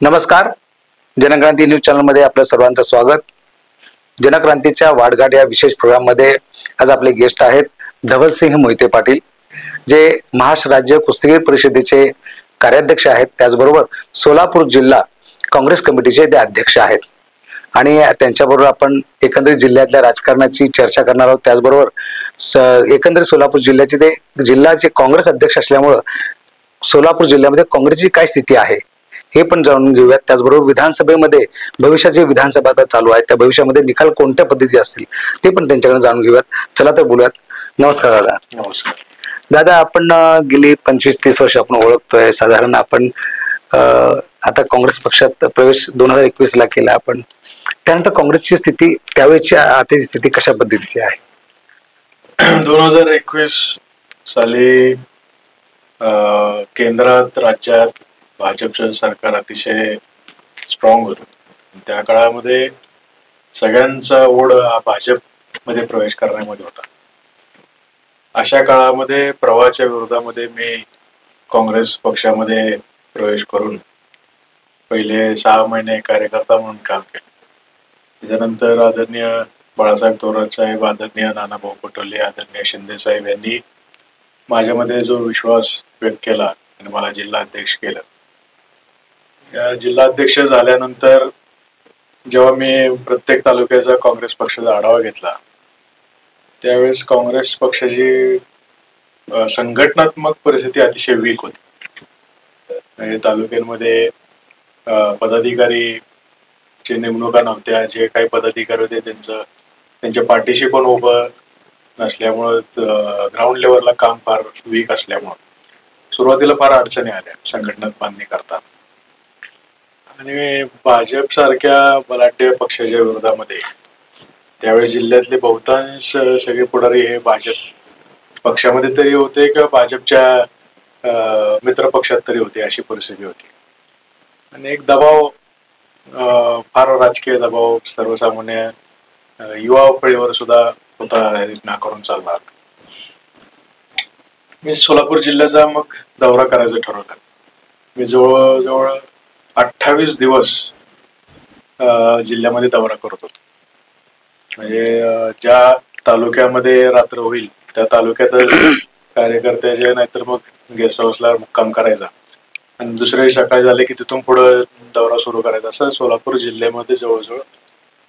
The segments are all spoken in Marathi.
नमस्कार. जनक्रांती न्यूज चॅनलमध्ये आपलं सर्वांचं स्वागत. जनक्रांतीच्या वाटघाट या विशेष प्रोग्राममध्ये आज आपले गेस्ट आहेत धवलसिंह मोहिते पाटील, जे महाराष्ट्र राज्य कुस्तीगीर परिषदेचे कार्याध्यक्ष आहेत. त्याचबरोबर सोलापूर जिल्हा काँग्रेस कमिटीचे ते अध्यक्ष आहेत. आणि त्यांच्याबरोबर आपण एकंदरीत जिल्ह्यातल्या राजकारणाची चर्चा करणार आहोत. त्याचबरोबर एकंदरीत सोलापूर जिल्ह्याचे ते जिल्ह्याचे काँग्रेस अध्यक्ष असल्यामुळं सोलापूर जिल्ह्यामध्ये काँग्रेसची काय स्थिती आहे हे पण जाणून घेऊयात. त्याचबरोबर विधानसभेमध्ये भविष्याची विधानसभा आता चालू आहे, त्या भविष्यामध्ये निकाल कोणत्या पद्धती असतील ते पण त्यांच्याकडे जाणून घेऊयात. चला तर बोलूयात. नमस्कार दादा. नमस्कार दादा, आपण गेली 25-30 वर्ष आपण ओळखतोय. साधारण आपण आता काँग्रेस पक्षात प्रवेश 2021 ला केला आपण. त्यानंतर काँग्रेसची स्थिती त्यावेळेची आताची स्थिती कशा पद्धतीची आहे? 2021 साली केंद्रात राज्यात भाजपचं सरकार अतिशय स्ट्रॉंग होतं. त्या काळामध्ये सगळ्यांचा ओढ हा भाजपमध्ये प्रवेश करण्यामध्ये होता. अशा काळामध्ये प्रवाहाच्या विरोधामध्ये मी काँग्रेस पक्षामध्ये प्रवेश करून पहिले 6 महिने कार्यकर्ता म्हणून काम केलं. त्याच्यानंतर आदरणीय बाळासाहेब थोरात साहेब, आदरणीय नानाभाऊ पटोले, आदरणीय शिंदे साहेब यांनी माझ्यामध्ये जो विश्वास व्यक्त केला आणि मला जिल्हाध्यक्ष केलं. या जिल्हाध्यक्ष झाल्यानंतर जेव्हा मी प्रत्येक तालुक्याचा काँग्रेस पक्षाचा आढावा घेतला, त्यावेळेस काँग्रेस पक्षाची संघटनात्मक परिस्थिती अतिशय वीक होती. तालुक्यांमध्ये पदाधिकारीची नेमणुका नव्हत्या. जे काही पदाधिकारी होते त्यांच्या पाठीशी पण उभं नसल्यामुळं, ग्राउंड लेवलला काम फार वीक असल्यामुळं सुरुवातीला फार अडचणी आल्या संघटनात बांधणी करताना. आणि भाजप सारख्या बलाढ्य पक्षाच्या विरोधामध्ये त्यावेळेस जिल्ह्यातले बहुतांश सगळे पुढारी हे भाजप पक्षामध्ये तरी होते किंवा भाजपच्या मित्र पक्षात तरी होते, अशी परिस्थिती होती. आणि एक दबाव, फार राजकीय दबाव सर्वसामान्य युवा पिढीवर सुद्धा होता नाकारून चालणार. मी सोलापूर जिल्ह्याचा मग दौरा करायचं ठरवलं. मी जवळजवळ 28 दिवस जिल्ह्यामध्ये दौरा करत होतो. म्हणजे ज्या तालुक्यामध्ये रात्र होईल त्या तालुक्यात कार्यकर्त्याचे, नाहीतर मग गेस्ट हाऊसला मुक्काम करायचा आणि दुसऱ्या सकाळी झाले की तिथून पुढे दौरा सुरू करायचा. असं सोलापूर जिल्ह्यामध्ये जवळजवळ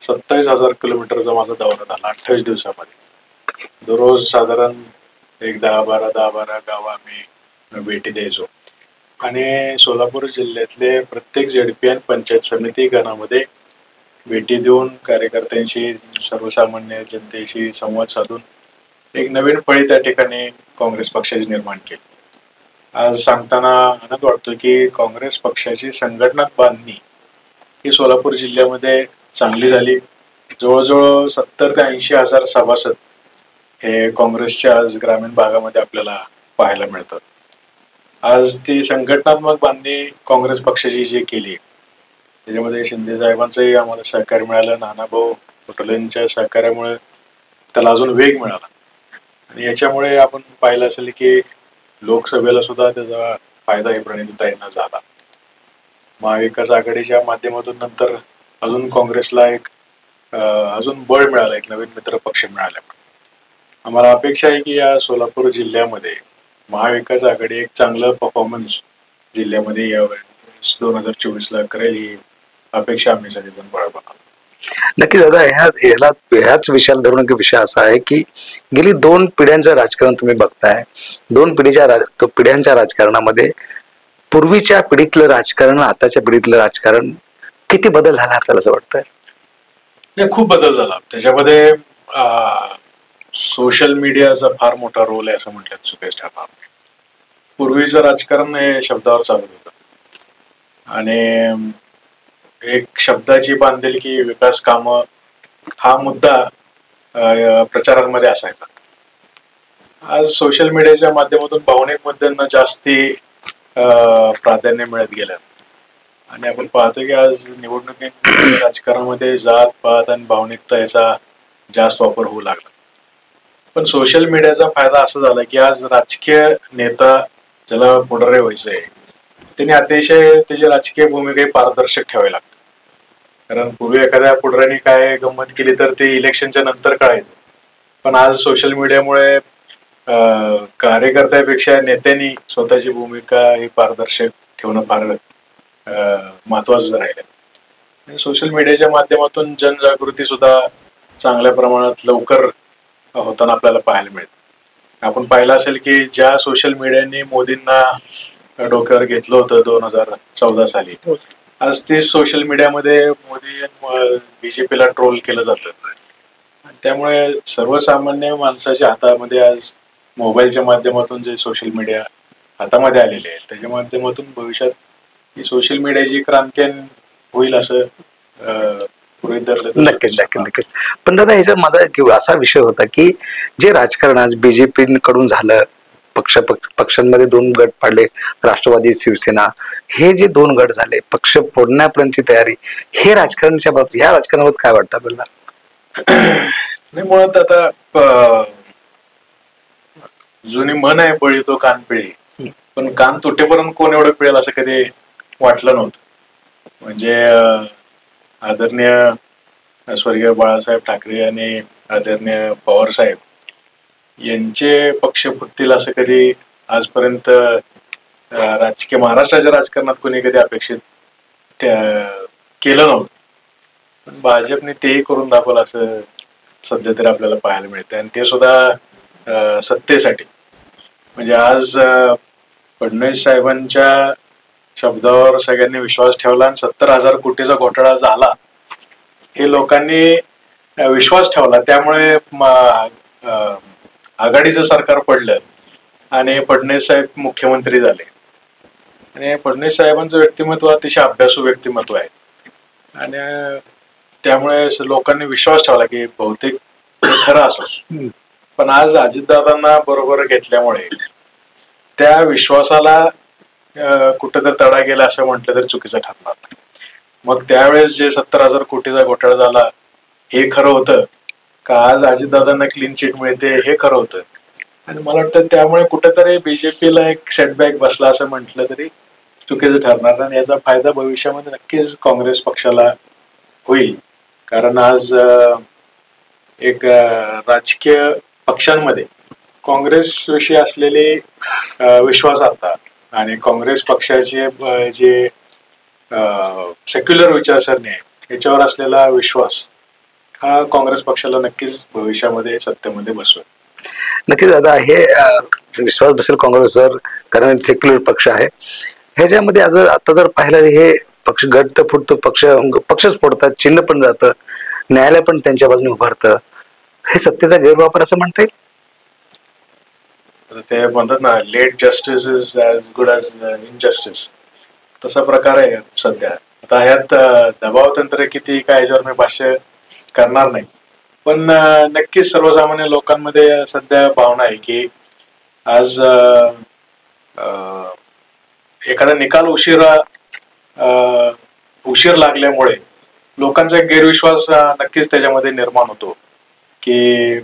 27,000 किलोमीटरचा माझा दौरा झाला 28 दिवसामध्ये. दररोज साधारण एक 10-12 गाव आम्ही भेटी द्यायचो. आणि सोलापूर जिल्ह्यातले प्रत्येक ZP पंचायत समिती गणामध्ये भेटी देऊन कार्यकर्त्यांशी, सर्वसामान्य जनतेशी संवाद साधून एक नवीन फळी त्या ठिकाणी काँग्रेस पक्षाची निर्माण केली. आज सांगताना आनंद वाटतो की काँग्रेस पक्षाची संघटनात बांधणी ही सोलापूर जिल्ह्यामध्ये चांगली झाली. जवळजवळ 70,000 ते 80,000 सभासद हे काँग्रेसच्या आज ग्रामीण भागामध्ये आपल्याला पाहायला मिळतात. आज ती संघटनात्मक बांधणी काँग्रेस पक्षाची जी केली, त्याच्यामध्ये शिंदे साहेबांचंही आम्हाला सहकार्य मिळालं, नानाभाऊ पटोलेंच्या सहकार्यामुळे त्याला अजून वेग मिळाला. आणि याच्यामुळे आपण पाहिलं असेल की लोकसभेला सुद्धा त्याचा फायदा हे प्रणितीताईंना झाला. महाविकास आघाडीच्या माध्यमातून नंतर अजून काँग्रेसला एक अजून बळ मिळालं, एक नवीन मित्र पक्ष मिळाला. आम्हाला अपेक्षा आहे की या सोलापूर जिल्ह्यामध्ये महाविकास आघाडी एक चांगलं परफॉर्मन्स जिल्ह्यामध्ये यावेळेस 2024ला करेल, ही अपेक्षा आम्ही सगळेजण बाळगतो. नक्की दादा, ह्याच विषयाला धरून एक विषय असा आहे की गेली 2 पिढ्यांचं राजकारण तुम्ही बघताय. 2 पिढ्यांच्या राजकारणामध्ये पूर्वीच्या पिढीतलं राजकारण, आताच्या पिढीतलं राजकारण किती बदल झाला आपल्याला असं वाटतंय? खूप बदल झाला. त्याच्यामध्ये सोशल मीडियाचा फार मोठा रोल आहे असं म्हटलं चुकीच ठरणार. पूर्वीचं राजकारण हे शब्दावर चालत होतं आणि एक शब्दाची बांधिलकी, विकास कामं हा मुद्दा प्रचारांमध्ये असायचा. आज सोशल मीडियाच्या माध्यमातून भावनिक मुद्द्यांना जास्ती प्राधान्य मिळत गेलं. आणि आपण पाहतो की आज निवडणुकीत राजकारणामध्ये जात पात आणि भावनिकता याचा जास्त वापर होऊ लागला. पण सोशल मीडियाचा फायदा असा झाला की आज राजकीय नेता ज्याला पुढारी व्हायचंय त्यांनी अतिशय त्याची राजकीय भूमिका पारदर्शक ठेवावी लागते. कारण पूर्वी एखाद्या पुढाऱ्याने काय गंमत केली तर ते इलेक्शनच्या नंतर कळायचं. पण आज सोशल मीडियामुळे कार्यकर्त्यापेक्षा नेत्यांनी स्वतःची भूमिका ही पारदर्शक ठेवणं फार महत्वाचं राहिलं. सोशल मीडियाच्या माध्यमातून जनजागृती सुद्धा चांगल्या प्रमाणात लवकर होताना आपल्याला पाहायला मिळते. आपण पाहिलं असेल की ज्या सोशल मीडियाने मोदींना डोक्यावर घेतलं होतं 2014 साली, आज ते सोशल मीडियामध्ये मोदी बीजेपीला ट्रोल केलं जातं. त्यामुळे सर्वसामान्य माणसाच्या हातामध्ये आज मोबाईलच्या माध्यमातून जे सोशल मीडिया हातामध्ये आलेले आहे त्याच्या माध्यमातून भविष्यात ही सोशल मीडियाची क्रांती होईल असं गृहीत धरलं. नक्कीच नक्कीच नक्कीच. पण दादा ह्याच्यात माझा असा विषय होता की जे राजकारण आज बीजेपी कडून झालं, पक्षांमध्ये 2 गट पाडले, राष्ट्रवादी शिवसेना, हे जे 2 गट झाले, पक्ष फोडण्यापर्यंतची तयारी, हे राजकारणाच्या बाबतीत, या राजकारणाबाबत काय वाटतं आपल्याला? नाही, मुळात आता जुनी म्हण आहे, बळी तो कान पिळी. पण कान तुटेपर्यंत कोण एवढं पिळेल असं कधी वाटलं नव्हतं. म्हणजे आदरणीय स्वर्गीय बाळासाहेब ठाकरे आणि आदरणीय पवार साहेब यांचे पक्ष फुटतील असं कधी आजपर्यंत राजकीय महाराष्ट्राच्या राजकारणात कोणी कधी अपेक्षित केलं नव्हतं. पण भाजपने तेही करून दाखवलं असं सध्या तरी आपल्याला पाहायला मिळतं, आणि ते सुद्धा सत्तेसाठी. म्हणजे आज फडणवीस साहेबांच्या शब्दावर सगळ्यांनी विश्वास ठेवला आणि 70,000 कोटीचा घोटाळा झाला हे लोकांनी विश्वास ठेवला. त्यामुळे आघाडीचं सरकार पडलं आणि फडणवीस साहेब मुख्यमंत्री झाले. आणि फडणवीस साहेबांचं व्यक्तिमत्व अतिशय अभ्यासू व्यक्तिमत्व आहे, आणि त्यामुळे लोकांनी विश्वास ठेवला की बहुतेक खरं असं. पण आज अजितदादांना बरोबर घेतल्यामुळे त्या विश्वासाला कुठेतरी तडा गेला असं म्हटलं तरी चुकीचं ठरणार नाही. मग त्यावेळेस जे 70,000 कोटीचा घोटाळा झाला हे खरं होतं का, आज अजितदादांना क्लीन चिट मिळते हे खरं होतं. आणि मला वाटतं त्यामुळे कुठेतरी बीजेपीला एक सेटबॅक बसला असं म्हटलं तरी चुकीचं ठरणार, आणि याचा फायदा भविष्यामध्ये नक्कीच काँग्रेस पक्षाला होईल. कारण आज एक राजकीय पक्षांमध्ये काँग्रेसविषयी असलेली विश्वासार्हता आणि काँग्रेस पक्षाचे जे सेक्युलर विचारसरणी आहे याच्यावर असलेला विश्वास हा काँग्रेस पक्षाला नक्कीच भविष्यामध्ये सत्तेमध्ये बसवेल. नक्कीच दादा, हे विश्वास बसेल काँग्रेसवर, कारण सेक्युलर पक्ष आहे. ह्याच्यामध्ये आता जर पाहिलं, हे पक्ष गट तर फुटतो, पक्षच फोडतात, चिन्ह पण जातं, न्यायालय पण त्यांच्या बाजूने उभारतं. हे सत्तेचा गैरवापर असं म्हणता येईल? ते म्हणतात ना, late justice is as good as injustice, तसा प्रकार आहे सध्या. आता ह्यात दबाव तंत्र किती काय याच्यावर मी भाष्य करणार नाही, पण नक्कीच सर्वसामान्य लोकांमध्ये सध्या भावना आहे की आज एखादा निकाल उशीर लागल्यामुळे लोकांचा एक गैरविश्वास नक्कीच त्याच्यामध्ये निर्माण होतो की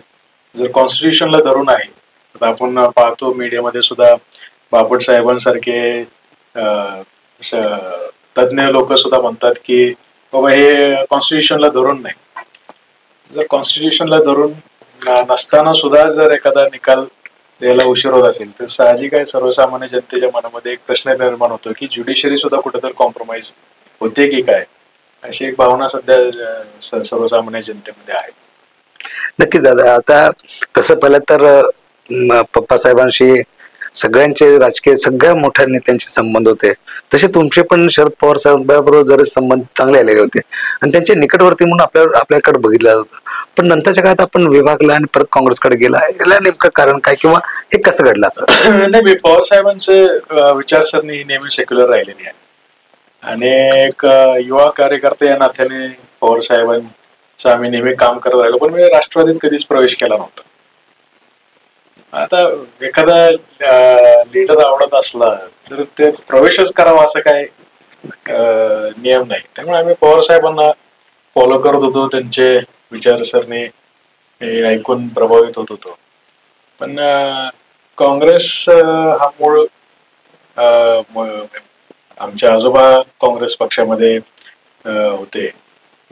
जर कॉन्स्टिट्यूशनला धरून आहे. आता आपण पाहतो मीडियामध्ये सुद्धा बापट साहेबांसारखे तज्ज्ञ लोक सुद्धा म्हणतात की बाबा हे कॉन्स्टिट्यूशनला धरून नाही. जर कॉन्स्टिट्यूशनला धरून नसताना सुद्धा जर एखादा निकाल द्यायला उशीर होत असेल तर साहजिक आहे सर्वसामान्य जनतेच्या मनामध्ये एक प्रश्न निर्माण होतो की ज्युडिशरी सुद्धा कुठेतरी कॉम्प्रोमाइज होते की काय, अशी एक भावना सध्या सर्वसामान्य जनतेमध्ये आहे. नक्कीच दादा, आता तसं पाहिलं तर पप्पासाहेबांशी सगळ्यांचे राजकीय सगळ्या मोठ्या नेत्यांचे संबंध होते, तसे तुमचे पण शरद पवार साहेबांबरोबर जर संबंध चांगले आलेले होते आणि त्यांचे निकटवर्ती म्हणून आपल्याकडे बघितलं होतं. पण नंतरच्या काळात आपण विभागला आणि परत काँग्रेसकडे गेला, याला नेमकं कारण काय किंवा हे कसं घडलं असं? नाही, पवार साहेबांचं विचारसरणी नेहमी सेक्युलर राहिलेली आहे, आणि एक युवा कार्यकर्ते या नात्याने पवार साहेबांचं आम्ही नेहमी काम करत राहिलो. पण मी राष्ट्रवादीत कधीच प्रवेश केला नव्हता. आता एखादा लीडर आवडत असला तर ते प्रवेशच करावा असं काय नियम नाही. त्यामुळे आम्ही पवार साहेबांना फॉलो करत होतो, त्यांचे विचारसरणी ऐकून प्रभावित होत होतो. पण काँग्रेस हा मूळ आमचे आजोबा काँग्रेस पक्षामध्ये होते.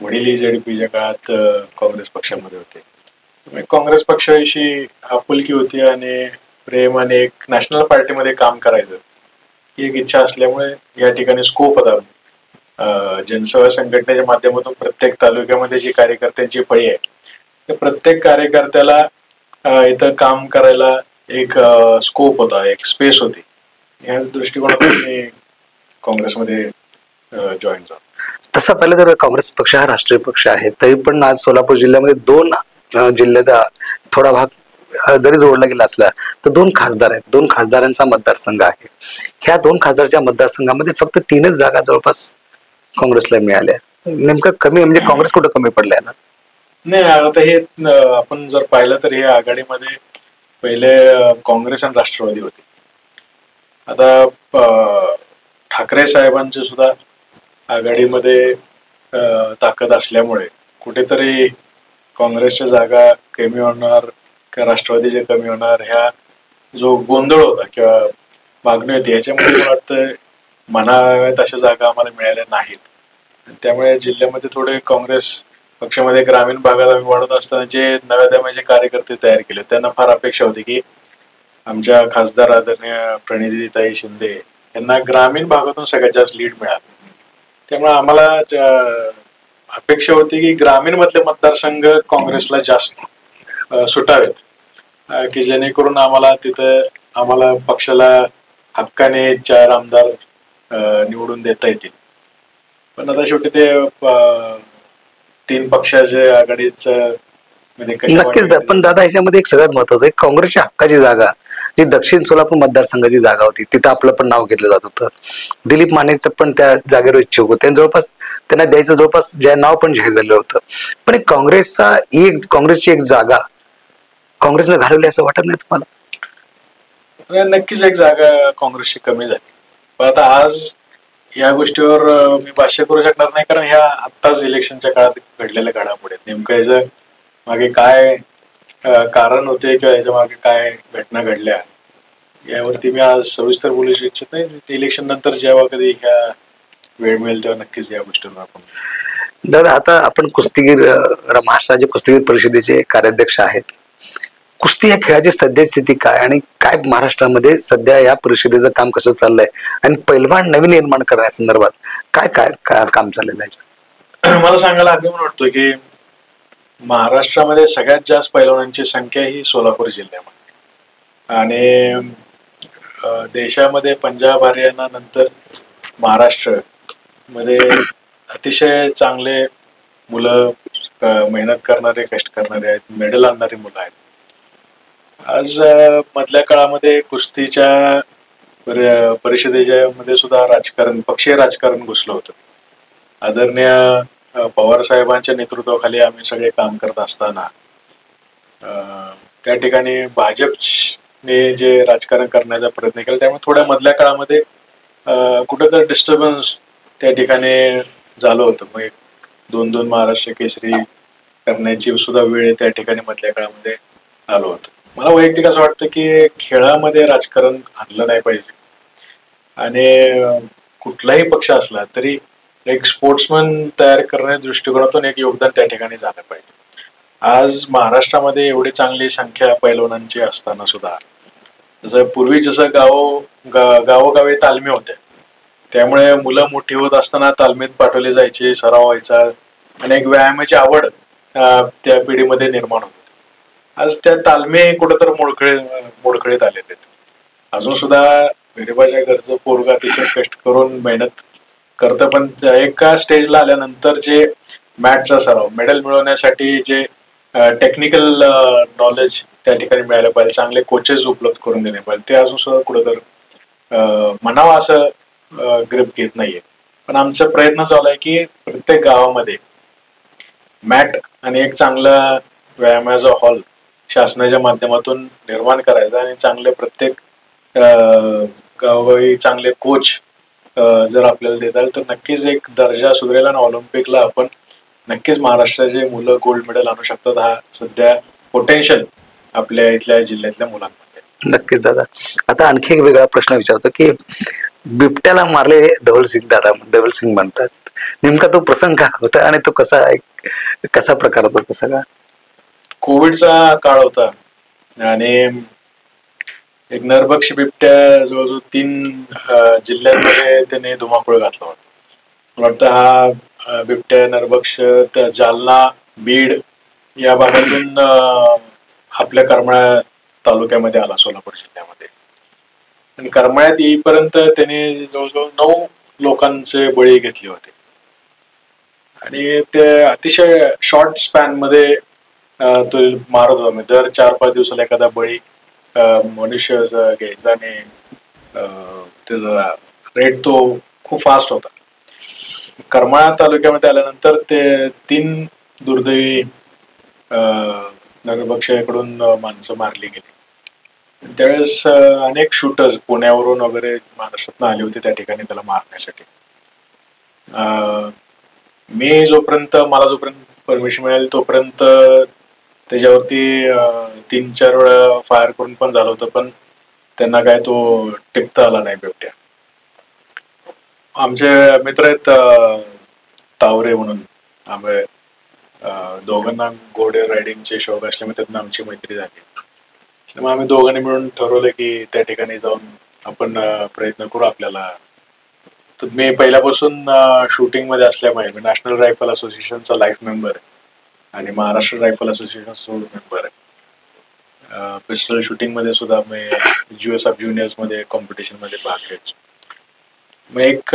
वडीलही जेडीपीच्या काळात काँग्रेस पक्षामध्ये होते. त्यामुळे काँग्रेस पक्षाविषयी आपुलकी होती आणि प्रेम आणि एक नॅशनल पार्टीमध्ये काम करायचं ही एक इच्छा असल्यामुळे या ठिकाणी स्कोप होता. जनसेवा संघटनेच्या माध्यमातून प्रत्येक तालुक्यामध्ये जी कार्यकर्त्यांची फळी आहे त्या प्रत्येक कार्यकर्त्याला इथं काम करायला एक स्कोप होता, एक स्पेस होती. या दृष्टिकोनातून मी काँग्रेसमध्ये जॉईन झालो. तसं पाहिलं तर काँग्रेस पक्ष हा राष्ट्रीय पक्ष आहे, तरी पण आज सोलापूर जिल्ह्यामध्ये दोन जिल्ह्यात थोडा भाग जरी जोडला गेला असला तर दोन खासदार आहेत, दोन खासदारांचा मतदारसंघ आहे. ह्या दोन खासदारच्या मतदारसंघामध्ये फक्त 3च जागा जवळपास काँग्रेसला मिळाल्या. नेमकं कमी म्हणजे काँग्रेस कुठं कमी पडलाय ना? नाही, आता हे आपण जर पाहिलं तर हे आघाडीमध्ये पहिले काँग्रेस आणि राष्ट्रवादी होते. आता ठाकरे साहेबांचे सुद्धा आघाडीमध्ये ताकद असल्यामुळे कुठेतरी काँग्रेसच्या जागा कमी होणार का राष्ट्रवादीच्या कमी होणार ह्या जो गोंधळ होता किंवा मागणी होती ह्याच्यामुळे मला वाटतं म्हणाव्यात अशा जागा आम्हाला मिळाल्या नाहीत. त्यामुळे जिल्ह्यामध्ये थोडे काँग्रेस पक्षामध्ये ग्रामीण भागात आम्ही वाढत असताना जे नव्या दम्याचे कार्यकर्ते तयार केले त्यांना फार अपेक्षा होती की आमच्या खासदार आदरणीय प्रणितीताई शिंदे यांना ग्रामीण भागातून सगळ्यात जास्त लीड मिळालं. त्यामुळे आम्हाला अपेक्षा होती की ग्रामीण मधले मतदारसंघ काँग्रेसला जास्त सुटावेत की जेणेकरून आम्हाला पक्षाला हक्काने 4 आमदार निवडून देता येतील. पण आता शेवटी ते 3 पक्षाचे आघाडीच नक्कीच. पण दादा ह्याच्यामध्ये एक सगळ्यात महत्वाचं आहे, काँग्रेसच्या हक्काची जागा जी दक्षिण सोलापूर मतदारसंघाची जागा होती तिथं आपलं पण नाव घेतलं जात होतं. दिलीप माने पण त्या जागेवर इच्छुक होते, जवळपास त्यांना द्यायचं जवळपास नाव पण जाहीर झालं होतं. पण काँग्रेसची एक जागा काँग्रेसला घालवली असं वाटत नाही तुम्हाला? नक्कीच एक जागा काँग्रेसची कमी झाली. पण आता आज या गोष्टीवर मी भाष्य करू शकणार नाही, कारण ह्या आत्ताच इलेक्शनच्या काळात घडलेल्या घडामोडी नेमकं याचं मागे काय कारण होते किंवा याच्या मागे काय घटना घडल्या यावरती मी आज सविस्तर बोलू इच्छित नाही. इलेक्शन नंतर जेव्हा कधी ह्या वेळ मिळेल तेव्हा नक्कीच या गोष्टीवर आपण. दादा आता आपण महाराष्ट्र राज्य कुस्तीगीर परिषदेचे कार्याध्यक्ष आहेत. कुस्ती या खेळाची सध्या स्थिती काय आणि काय महाराष्ट्रामध्ये सध्या या परिषदेचं काम कसं चाललंय आणि पैलवान नवीन निर्माण करण्यासंदर्भात काय काय काम चाललेलं आहे? मला सांगायला अभिमान वाटतो की महाराष्ट्रामध्ये सगळ्यात जास्त पैलवानांची संख्या ही सोलापूर जिल्ह्यामध्ये आणि देशामध्ये पंजाब हरियाणा नंतर महाराष्ट्र मध्ये अतिशय चांगले मुलं मेहनत करणारे कष्ट करणारे आहेत, मेडल आणणारी मुलं आहेत. आज मधल्या काळामध्ये कुस्तीच्या परिषदेच्या मध्ये सुद्धा पक्षीय राजकारण घुसलं होतं. आदरणीय पवार साहेबांच्या नेतृत्वाखाली आम्ही सगळे काम करत असताना त्या ठिकाणी भाजपने जे राजकारण करण्याचा प्रयत्न केला त्यामुळे थोड्या मधल्या काळामध्ये कुठेतरी डिस्टर्बन्स त्या ठिकाणी झालं होतं. मग 2-2 महाराष्ट्र केसरी करण्याची सुद्धा वेळ त्या ठिकाणी मधल्या काळामध्ये आलं होतं. मला वैयक्तिक असं वाटतं की खेळामध्ये राजकारण आणलं नाही पाहिजे आणि कुठलाही पक्ष असला तरी एक स्पोर्ट्समन तयार करण्याच्या दृष्टिकोनातून एक योगदान त्या ठिकाणी झालं पाहिजे. आज महाराष्ट्रामध्ये एवढी चांगली संख्या पैलवानांची असताना सुद्धा जसं गावोगावी तालमी होत्या त्यामुळे मुलं मोठी होत असताना तालमीत पाठवले जायचे, सराव व्हायचा आणि एक व्यायामाची आवड त्या पिढीमध्ये निर्माण होती. आज त्या तालमी कुठंतर मोडखळीत आलेले आहेत. अजून सुद्धा गरिबाच्या घरचं पोरग अतिशय कष्ट करून मेहनत करतं, पण एका स्टेजला आल्यानंतर जे मॅचचा सराव मेडल मिळवण्यासाठी जे टेक्निकल नॉलेज त्या ठिकाणी मिळायला पाहिजे, चांगले कोचेस उपलब्ध करून देणे पाहिजे, ते अजून सुद्धा कुठंतर म्हणावं असं ग्रिप घेत नाहीये. पण आमचा प्रयत्न चालू आहे की प्रत्येक गावामध्ये मॅट आणि एक चांगला व्यायामाचा हॉल शासनाच्या माध्यमातून निर्माण करायचा आणि चांगले प्रत्येक गावोगावी चांगले कोच जर आपल्याला देता आले तर नक्कीच एक दर्जा सुधारेल आणि ऑलिम्पिकला आपण नक्कीच महाराष्ट्राचे मुलं गोल्ड मेडल आणू शकतात. हा सध्या पोटेन्शियल आपल्या इथल्या जिल्ह्यातल्या मुलांमध्ये. नक्कीच दादा. आता आणखी एक वेगळा प्रश्न विचारतो की बिबट्याला मारले धवलसिंग दादा, धवलसिंग म्हणतात. नेमका तो प्रसंग काय होता आणि तो कसा प्रकार होता तो सगळा? कोविडचा काळ होता आणि एक नरभक्षी बिबट्या जवळजवळ 3 जिल्ह्यांमध्ये त्याने धुमाकूळ घातला होता. मला वाटतं हा बिबट्या नरभक्ष त्या जालना, बीड या भागातून आपल्या करमाळा तालुक्यामध्ये आला, सोलापूर जिल्ह्यामध्ये. आणि करमाळ्यात येईपर्यंत त्याने जवळजवळ 9 लोकांचे बळी घेतले होते. आणि ते अतिशय शॉर्ट स्पॅन मध्ये तो मारत होता. म्हणजे दर 4-5 दिवसाला एखादा बळी मनुष्य घ्यायचा आणि त्याचा रेट तो खूप फास्ट होता. करमाळा तालुक्यामध्ये आल्यानंतर ते 3 दुर्दैवी नरभक्षाकडून माणसं मारली गेली. त्यावेळेस अनेक शूटर्स पुण्यावरून वगैरे महाराष्ट्रातून आले होते त्या ठिकाणी त्याला मारण्यासाठी. मला जोपर्यंत परमिशन मिळेल तोपर्यंत त्याच्यावरती 3-4 वेळा फायर करून पण झालं होतं, पण त्यांना काय तो टिपता आला नाही बिबट्या. आमचे मित्र आहेत तावरे म्हणून, आम्ही दोघांना घोडे रायडिंगचे शौक असल्यामुळे त्यातनं आमची मैत्री झाली. मग आम्ही दोघांनी मिळून ठरवलं की त्या ठिकाणी जाऊन आपण प्रयत्न करू. आपल्याला तर मी पहिल्यापासून शूटिंग मध्ये असल्यामुळे मी नॅशनल रायफल असोसिएशनचा लाईफ मेंबर आहे आणि महाराष्ट्र रायफल असोसिएशनचा मेंबर आहे. पिस्टल शूटिंग मध्ये सुद्धा मी ज्युएस सब ज्युनियर्स मध्ये कॉम्पिटिशन मध्ये भाग घ्यायचो. मग एक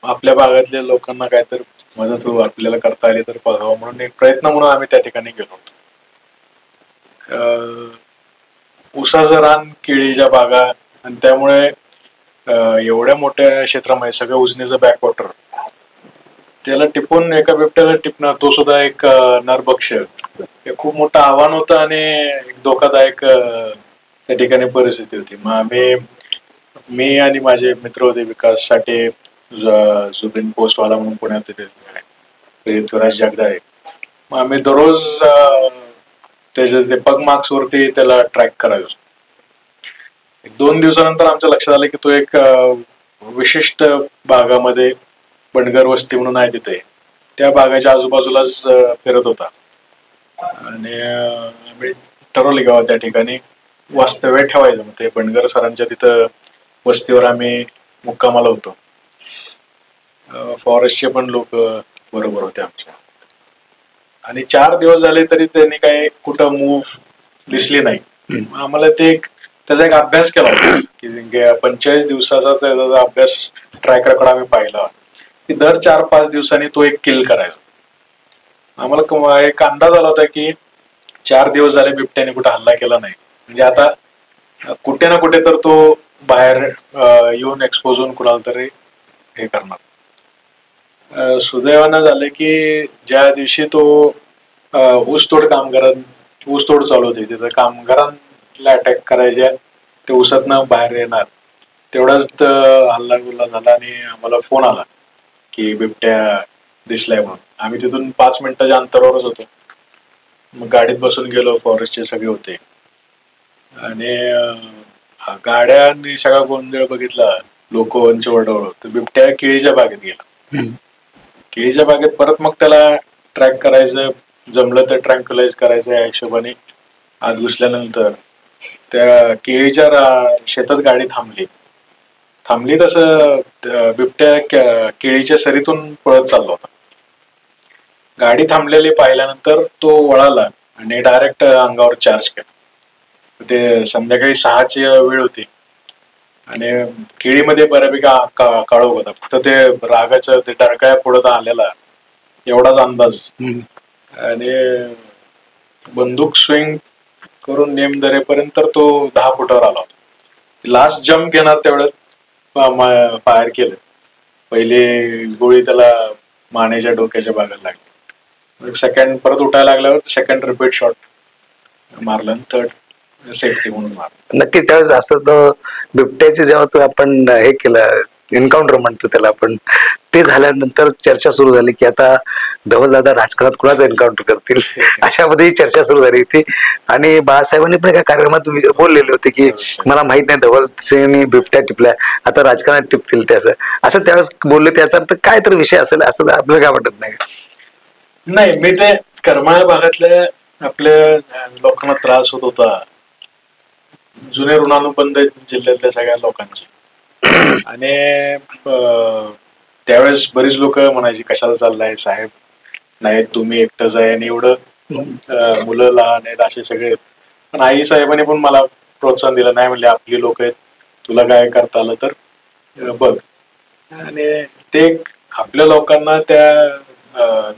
आपल्या भागातल्या लोकांना काहीतरी मदत आपल्याला करता आली तर बघावं म्हणून एक प्रयत्न म्हणून आम्ही त्या ठिकाणी गेलो होतो. ऊसाचं रान, केळीच्या बागा आणि त्यामुळे एवढ्या मोठ्या क्षेत्रामध्ये सगळं उजनीचं बॅकवॉटर, त्याला टिपून एका बिबट्याला टिपणं, तो सुद्धा एक नरभक्ष, हे खूप मोठं आव्हान होतं आणि एक धोकादायक त्या ठिकाणी परिस्थिती होती. मग मी आणि माझे मित्र होते विकास साठे, जुबिन पोस्टवाला म्हणून पुण्यात पृथ्वीराज जगदाळे. मग आम्ही दररोज त्याच्या ते पग मार्क्स वरती त्याला ट्रॅक करायचो. 2 दिवसानंतर आमच्या लक्षात आलं की तो एक विशिष्ट भागामध्ये बंडगर वस्ती म्हणून आहे तिथे, त्या भागाच्या आजूबाजूलाच फिरत होता. आणि आम्ही ठरवले की त्या ठिकाणी वास्तव्य ठेवायचं. मग ते बंडगर सरांच्या तिथं वस्तीवर आम्ही मुक्कामाला होतो. फॉरेस्टचे पण लोक बरोबर होते आमच्या. आणि 4 दिवस झाले तरी त्यांनी काही कुठं मूव्ह दिसली नाही. आम्हाला त्याचा एक अभ्यास केला होता की 45 दिवसाचा त्याचा अभ्यास, ट्रॅक रेकॉर्ड आम्ही पाहिला की दर 4-5 दिवसांनी तो एक किल करायचा. आम्हाला एक अंदाज आला होता की 4 दिवस झाले बिबट्याने कुठे हल्ला केला नाही, म्हणजे आता कुठे ना कुठे तर तो बाहेर येऊन एक्सपोज होऊन कुणाला तरी हे करणार. सुदैवानं झालं की ज्या दिवशी तो ऊसतोड चालू होती, तिथं कामगारांना अटॅक करायच्या, ते ऊसातनं बाहेर येणार तेवढाच हल्ला गुल्ला झाला आणि आम्हाला फोन आला की बिबट्या दिसलाय म्हणून. आम्ही तिथून 5 मिनिटाच्या अंतरावरच होतो. मग गाडीत बसून गेलो, फॉरेस्टचे सगळे होते आणि गाड्यांनी सगळा गोंधळ बघितला, लोक वंच वडवळ. तर बिबट्या केळीच्या बागेत गेला. केळीच्या बागेत परत मग त्याला ट्रॅक करायचं, जमलं तर ट्रँक्युलाइज करायचं या हिशोबाने आत घुसल्यानंतर त्या केळीच्या शेतात गाडी थांबली तसं बिबट्या केळीच्या सरीतून पळत चालला होता. गाडी थांबलेली पाहिल्यानंतर तो वळाला आणि डायरेक्ट अंगावर चार्ज केला. ते संध्याकाळी 6ची वेळ होती आणि केळीमध्ये बऱ्यापैकी काळोख होता. फक्त ते रागाचं ते डरकाळ्या पुढत आलेला एवढाच अंदाज. आणि बंदूक स्विंग करून नेम धरेपर्यंत तो 10 फुटावर आला होता. लास्ट जम्प घेणार तेवढं फायर केलं. पहिली गोळी त्याला मानेच्या डोक्याच्या भागाला लागली. सेकंड परत उठायला लागल्यावर सेकंड रिपीट शॉट मारलं आणि थर्ड सेफ्टी म्हणून मारलं. नक्कीच त्यावेळेस असं तो बिबट्याची जेव्हा आपण हे केलं, एन्काउंटर म्हणतो त्याला आपण, ते झाल्यानंतर चर्चा सुरू झाली की आता धवलदादा राजकारणात कुणाचा एन्काउंटर करतील अशामध्ये ही चर्चा सुरू झाली होती. आणि बाळासाहेबांनी पण एका कार्यक्रमात बोललेले होते की मला माहित नाही धवल सिंहनी बिबट्या टिपल्या, आता राजकारणात टिपतील त्याचं, असं त्यावेळेस बोलले. त्याचा अर्थ काय तर विषय असेल असं आपल्याला काय वाटत नाही? नाही, मी ते करमाळ भागातल्या आपल्या लोकांना त्रास होत होता, जुने ऋणानुबंध जिल्ह्यातल्या सगळ्या लोकांचे. आणि त्यावेळेस बरीच लोक म्हणायची कशाला चाललाय साहेब, नाही तुम्ही एकटंच आहे आणि एवढं मुलं लहान आहेत असे सगळे. पण आई साहेबांनी पण मला प्रोत्साहन दिलं, नाही म्हणले आपली लोक आहेत, तुला काय करता आलं तर बघ. आणि ते आपल्या लोकांना त्या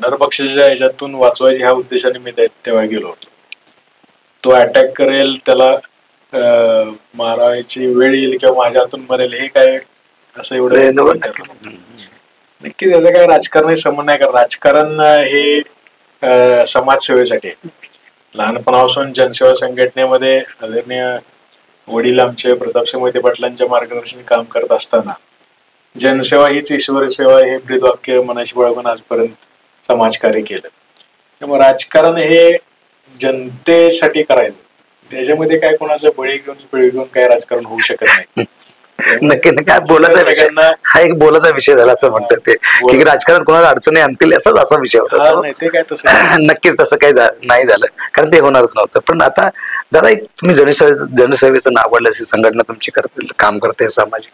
नरभक्षाच्या ह्याच्यातून वाचवायच्या ह्या उद्देशाने मी तेव्हा गेलो होतो. तो अटॅक करेल, त्याला मारायची वेळ येईल किंवा माझ्या हातून मरेल हे काय असं एवढं नक्की त्याचं काय राजकारणाशी संबंध नाही. कारण राजकारण हे समाजसेवेसाठी आहे. लहानपणापासून जनसेवा संघटनेमध्ये आदरणीय वडील आमचे प्रतापसिंह मोहिते पाटलांच्या मार्गदर्शनाने काम करत असताना जनसेवा हीच ईश्वर सेवा हे ब्रीदवाक्य मनाशी बाळगून आजपर्यंत समाजकार्य केलं. त्यामुळे राजकारण हे जनतेसाठी करायचं, त्याच्यामध्ये काय कोणाचं बळी घेऊन काय राजकारण होऊ शकत नाही. नक्की नक्की बोलायचा विषय हा एक बोलायचा विषय झाला असं म्हणतात ते की राजकारण कोणाला अडचणी आणतील असा विषय होता. ते काय तसं नक्कीच तसं काही नाही झालं, कारण ते होणारच नव्हतं. पण आता दादा एक तुम्ही जनसेवेचं नाव अशी संघटना तुमची करतील, काम करते सामाजिक,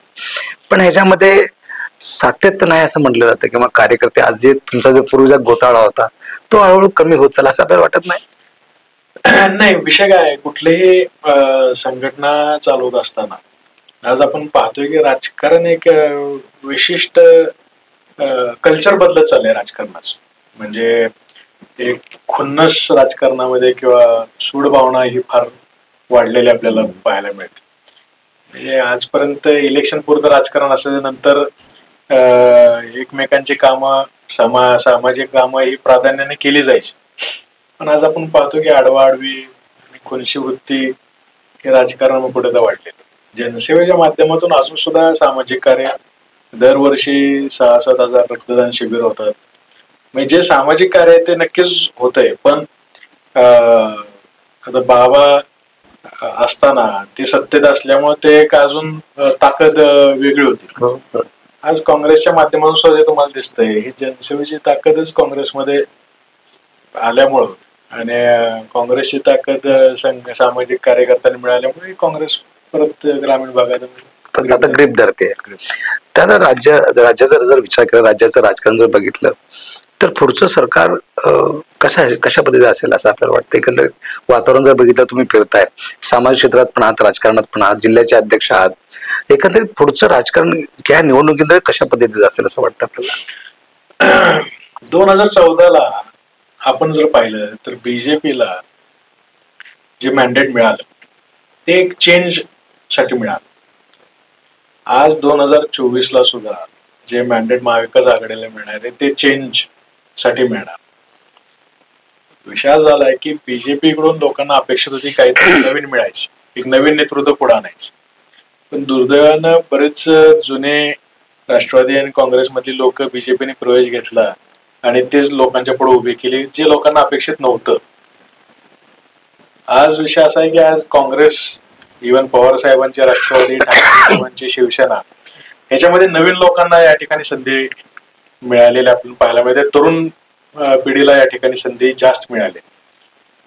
पण ह्याच्यामध्ये सातत्य नाही असं म्हटलं जातं किंवा कार्यकर्ते आज जे तुमचा जो पूर्वीचा घोटाळा होता तो हळूहळू कमी होत चालला असं आपल्याला वाटत नाही? नाही, विषय काय आहे, कुठलीही संघटना चालवत असताना आज आपण पाहतोय की राजकारण एक विशिष्ट कल्चर बदलत चाललंय राजकारणाचं. म्हणजे एक खुन्नस राजकारणामध्ये किंवा सूड भावना ही फार वाढलेली आपल्याला पाहायला मिळते. म्हणजे आजपर्यंत इलेक्शन पुरतं राजकारण असेल, नंतर एकमेकांची कामं सामाजिक कामं ही प्राधान्याने केली जायची. पण आज आपण पाहतो की आडवाआडवी खुनशी वृत्ती हे राजकारण कुठे तर वाढले. जनसेवेच्या माध्यमातून अजून सुद्धा सामाजिक कार्य दरवर्षी 6-7 हजार रक्तदान शिबिर होतात. म्हणजे जे सामाजिक कार्य आहे ते नक्कीच होतंय. पण आता बाबा असताना ते सत्तेत असल्यामुळे ते एक अजून ताकद वेगळी होती. आज काँग्रेसच्या माध्यमातून सुद्धा तुम्हाला दिसतंय ही जनसेवेची ताकदच काँग्रेसमध्ये आल्यामुळं आणि काँग्रेसची ताकद सामाजिक कार्यकर्त्यांना मिळाल्यामुळे काँग्रेस परत ग्रामीण भागात आता ग्रीप धरते. त्याला राज्याचा जर विचार केला, राज्याचं राजकारण जर बघितलं तर पुढचं सरकार कशा पद्धतीचं असेल असं आपल्याला वाटतं? एकंदरीत वातावरण जर बघितलं, तुम्ही फिरताय सामाजिक क्षेत्रात पण आहात, राजकारणात पण आहात, जिल्ह्याचे अध्यक्ष आहात, एकंदरीत पुढचं राजकारण या निवडणुकीमध्ये कशा पद्धतीचं असेल असं वाटतं आपल्याला? 2014ला आपण जर पाहिलं तर बीजेपीला जे मॅन्डेट मिळालं ते एक चेंज साठी मिळालं. आज 2024ला सुद्धा जे मॅन्डेट महाविकास आघाडीला मिळणार आहे ते चेंज साठी मिळणार. विषय झालाय की बीजेपी कडून लोकांना अपेक्षित होती काहीतरी नवीन मिळायची, एक नवीन नेतृत्व पुढे आणायचं. पण दुर्दैवानं बरेच जुने राष्ट्रवादी आणि काँग्रेसमधली लोक बीजेपीने प्रवेश घेतला आणि तेच लोकांच्या पुढे उभी केली जे लोकांना अपेक्षित नव्हतं. आज विषय असा आहे की आज काँग्रेस, इव्हन पवार साहेबांची राष्ट्रवादी, ठाकरे साहेबांची शिवसेना, ह्याच्यामध्ये नवीन लोकांना या ठिकाणी संधी मिळालेली आपण पाहायला मिळते. तरुण पिढीला या ठिकाणी संधी जास्त मिळाली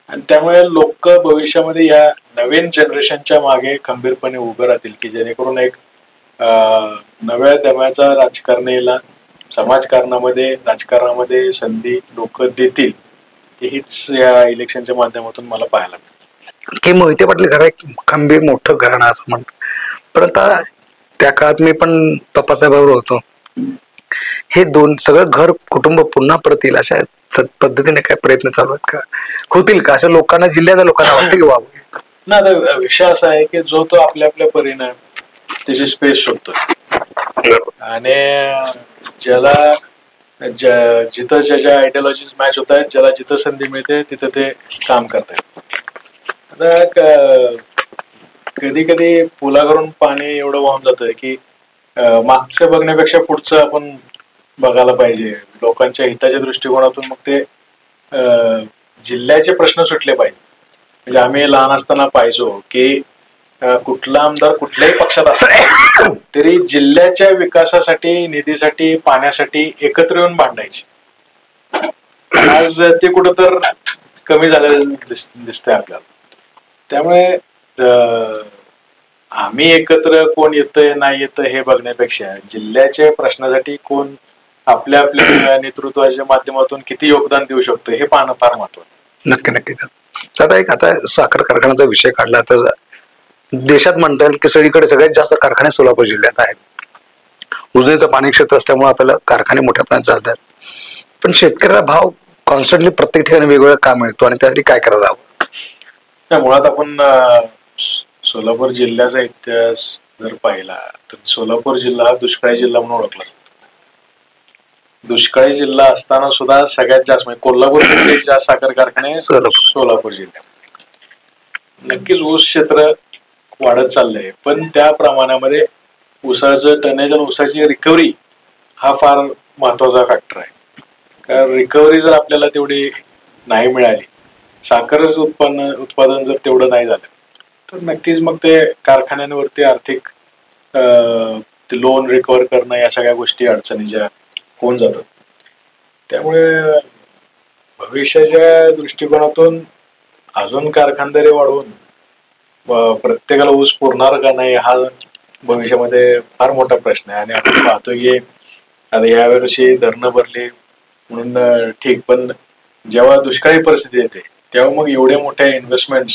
आणि त्यामुळे लोक भविष्यामध्ये या नवीन जनरेशनच्या मागे खंबीरपणे उभे राहतील की जेणेकरून एक नव्या दम्याचा राजकारणाला समाजकारणामध्ये राजकारणामध्ये संधी लोक देतील, हीच या इलेक्शनच्या माध्यमातून मला पाहायला मिळतं. की मोहिते पाटील घर एक खंबीर मोठं घराणं असं म्हणतात, पण आता त्या काळात मी पण पप्पासाहेबाबरोबर होतो. हे सगळं घर कुटुंब पुन्हा परत येईल अशा पद्धतीने काय प्रयत्न चालू आहेत का, होतील का असं लोकांना, जिल्ह्याच्या लोकांना वाटतं की व्हावं? ना, विषय असा आहे की जो तो आपल्या आपल्या परीने त्याची स्पेस शोधतो आणि ज्याला जिथं ज्याच्या आयडियोलॉजीज मॅच होत आहेत, ज्याला जिथं संधी मिळते तिथं ते काम करतायत. आता कधी कधी पुलावरून पाणी एवढं वाहून जातं की मागचं बघण्यापेक्षा पुढचं आपण बघायला पाहिजे. लोकांच्या हिताच्या दृष्टिकोनातून मग ते जिल्ह्याचे प्रश्न सुटले पाहिजे. म्हणजे आम्ही लहान असताना पाहिजो की कुठला आमदार कुठल्याही पक्षात असला तरी जिल्ह्याच्या विकासासाठी, निधीसाठी, पाण्यासाठी एकत्र येऊन भांडायचे. आज ते कुठं तर कमी झालेलं दिसतंय आपल्याला. त्यामुळे आम्ही एकत्र कोण येतंय नाही येतं हे बघण्यापेक्षा जिल्ह्याच्या प्रश्नासाठी कोण आपल्या आपल्या नेतृत्वाच्या माध्यमातून किती योगदान देऊ शकतो हे पाहणं फार महत्वाचं. नक्की नक्की. आता साखर कारखान्याचा विषय काढला तर देशात म्हणता येईल की सगळीकडे सगळ्यात जास्त कारखाने सोलापूर जिल्ह्यात आहेत. उजनीचं पाणी क्षेत्र असल्यामुळे आपल्याला कारखाने मोठ्या प्रमाणात चालतात. पण शेतकऱ्याला भाव कॉन्स्टंटली प्रत्येक ठिकाणी वेगवेगळा का मिळतो आणि त्यासाठी काय करायला हवं? मुळात आपण सोलापूर जिल्ह्याचा इतिहास जर पाहिला तर सोलापूर जिल्हा हा दुष्काळी जिल्हा म्हणून ओळखला. दुष्काळी जिल्हा असताना सुद्धा सगळ्यात जास्त म्हणजे कोल्हापूर जिल्ह्यात जास्त साखर कारखाने सोलापूर जिल्ह्यात. नक्कीच ऊस क्षेत्र वाढत चाललंय, पण त्या प्रमाणामध्ये ऊसाचं टनेज आणि ऊसाची रिकव्हरी हा फार महत्वाचा फॅक्टर आहे. कारण रिकव्हरी जर आपल्याला तेवढी नाही मिळाली, साखरच उत्पादन जर तेवढं नाही झालं तर नक्कीच मग ते कारखान्यांवरती आर्थिक लोन रिकव्हर करणं या सगळ्या गोष्टी अडचणीच्या होऊन जातात. त्यामुळे भविष्याच्या दृष्टिकोनातून अजून कारखानदारी वाढवून प्रत्येकाला ऊस पुरणार का नाही हा भविष्यामध्ये फार मोठा प्रश्न आहे. आणि आपण पाहतो की आता यावर्षी धरणं भरली म्हणून ठीक, पण जेव्हा दुष्काळी परिस्थिती येते तेव्हा मग एवढ्या मोठ्या इन्व्हेस्टमेंट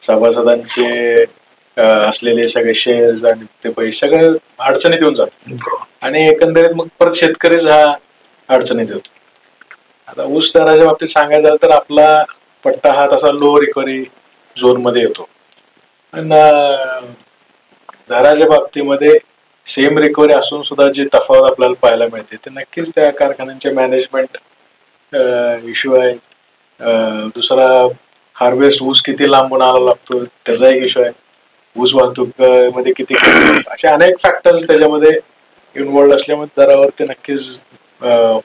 सभासदांचे असलेले सगळे शेअर्स आणि ते पैसे सगळं अडचणीत येऊन जातात आणि एकंदरीत मग परत शेतकरीच हा अडचणीत येतो. आता ऊस दराच्या बाबतीत सांगायचं झालं तर आपला पट्टा हा तसा लो रिकव्हरी झोन मध्ये येतो. आणि दराच्या बाबतीमध्ये सेम रिकव्हरी असून सुद्धा जी तफावत आपल्याला पाहायला मिळते ते नक्कीच त्या कारखान्यांचे मॅनेजमेंट इश्यू आहे. दुसरा हार्वेस्ट ऊस किती लांबून आला लागतो त्याचा एक इश्यू आहे. ऊस वाहतूक मध्ये किती असे अनेक फॅक्टर्स त्याच्यामध्ये इन्व्हॉल्ड असल्यामुळे दरावरती नक्कीच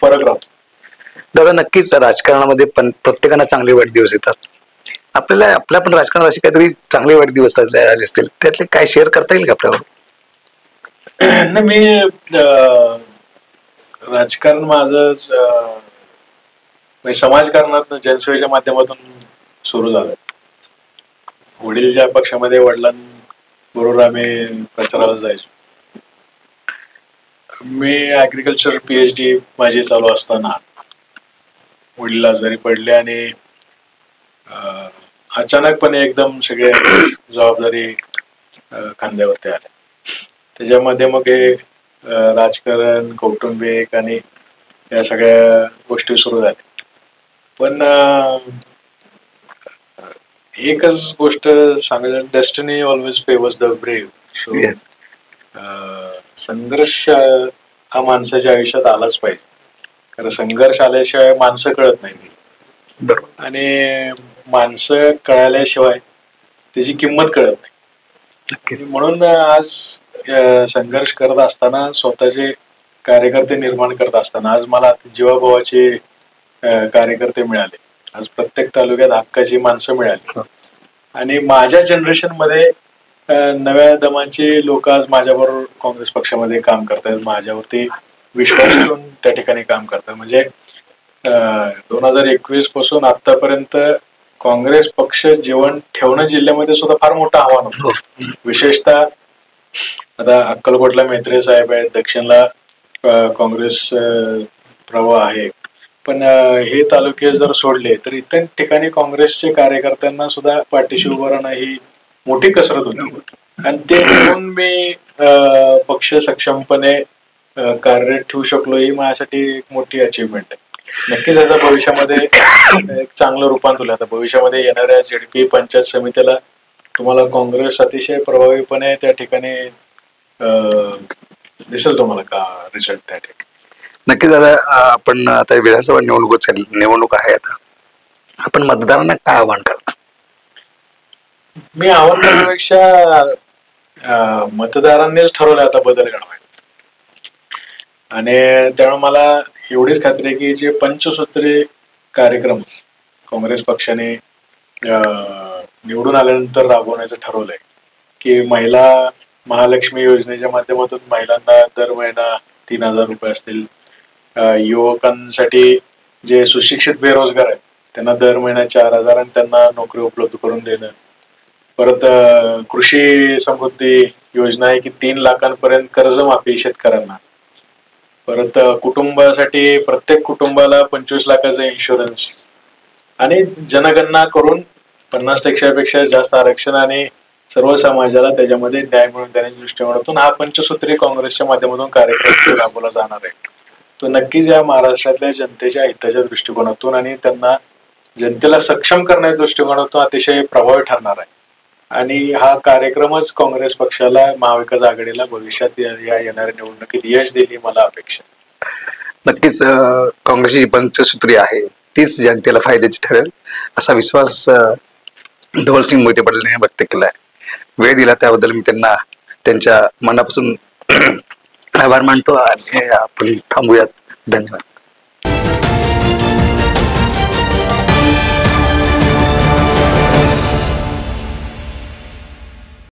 फरक राहतो. दादा नक्कीच राजकारणामध्ये पण प्रत्येकाला चांगले वाईट दिवस येतात. आपल्या पण राजकारणात असे काहीतरी चांगले वाईट दिवस आले असतील, त्यातले काय शेअर करता येईल का आपल्यावर? मी राजकारण माझं समाजकारणात जनसेवेच्या माध्यमातून सुरू झालं. वडील ज्या पक्षामध्ये वडिलांबरोबर आम्ही प्रचाराला जायचो. मी ऍग्रिकल्चर PhD माझी चालू असताना वडील आजारी पडले आणि अचानकपणे एकदम सगळे जबाबदारी खांद्यावरती आल्या. त्याच्यामध्ये मग हे राजकारण, कौटुंबिक आणि या सगळ्या गोष्टी सुरू झाल्या. पण एकच गोष्ट सांगायचं, destiny always favours the brave. So संघर्ष हा माणसाच्या आयुष्यात आलाच पाहिजे, कारण संघर्ष आल्याशिवाय माणसं कळत नाही आणि माणसं कळाल्याशिवाय त्याची किंमत कळत नाही. म्हणून आज संघर्ष करत असताना, स्वतःचे कार्यकर्ते निर्माण करत असताना आज मला जीवाभावाचे कार्यकर्ते मिळाले. आज प्रत्येक तालुक्यात हक्काची माणसं मिळाली आणि माझ्या जनरेशन मध्ये नव्या दमांची लोक आज माझ्याबरोबर काँग्रेस पक्षामध्ये काम करतात, माझ्यावरती विश्वास ठेवून त्या ठिकाणी काम करतात. म्हणजे 2021 पासून आतापर्यंत काँग्रेस पक्ष जीवन ठेवणं जिल्ह्यामध्ये सुद्धा फार मोठं आव्हान होतं. विशेषतः आता अक्कलकोटला मेत्रे साहेब आहेत, दक्षिणला काँग्रेस प्रवाह आहे, पण हे तालुके जर सोडले तर इतर ठिकाणी काँग्रेसचे कार्यकर्त्यांना सुद्धा पाठीशी उभं राहणं ही मोठी कसरत होती. आणि ते म्हणून मी पक्ष सक्षमपणे कार्यरत ठेवू शकलो ही माझ्यासाठी एक मोठी अचीवमेंट आहे. नक्कीच याचा भविष्यामध्ये एक चांगलं रूपांतर होईल. आता भविष्यामध्ये येणाऱ्या ZP पंचायत समितीला तुम्हाला काँग्रेस अतिशय प्रभावीपणे त्या ठिकाणी दिसेल तुम्हाला का रिझल्ट त्या ठिकाणी. नक्की दादा, आपण आता विधानसभा निवडणूक आहे, आता आपण मतदारांना काय आव्हान करता? मी आव्हान करण्यापेक्षा मतदारांनीच ठरवलं आता बदल घडवायचा. आणि त्यामुळे मला एवढीच खात्री आहे की जे पंचसूत्री कार्यक्रम काँग्रेस पक्षाने निवडून आल्यानंतर राबवण्याचं ठरवलंय की महिला महालक्ष्मी योजनेच्या माध्यमातून महिलांना दर महिना 3,000 रुपये असतील, युवकांसाठी जे सुशिक्षित बेरोजगार आहेत त्यांना दर महिना 4,000 आणि त्यांना नोकरी उपलब्ध करून देणं. परत कृषी समृद्धी योजना आहे की 3 लाखांपर्यंत कर्जमाफी शेतकऱ्यांना. परत कुटुंबासाठी प्रत्येक कुटुंबाला 25 लाखाचा इन्शुरन्स आणि जनगणना करून 50% जास्त आरक्षण आणि सर्व समाजाला त्याच्यामध्ये न्याय मिळवून देण्याच्या दृष्टिकोनातून हा पंचसूत्री काँग्रेसच्या माध्यमातून कार्यक्रम राबवला जाणार आहे. तो नक्कीच या महाराष्ट्रातल्या जनतेच्या हिताच्या दृष्टिकोनातून आणि त्यांना जनतेला सक्षम करण्याच्या दृष्टिकोनातून अतिशय प्रभावी ठरणार आहे. आणि हा कार्यक्रमच काँग्रेस पक्षाला, महाविकास आघाडीला भविष्यात या येणाऱ्या निवडणुकीत यश देईल ही मला अपेक्षा. नक्कीच काँग्रेसची जी पंचसूत्री आहे तीच जनतेला फायद्याची ठरेल असा विश्वास धवलसिंग मोहिते पाटील यांनी व्यक्त केला आहे. वेळ दिला त्याबद्दल मी त्यांना त्यांच्या मनापासून आभार मानतो आणि आपण थांबूयात. धन्यवाद.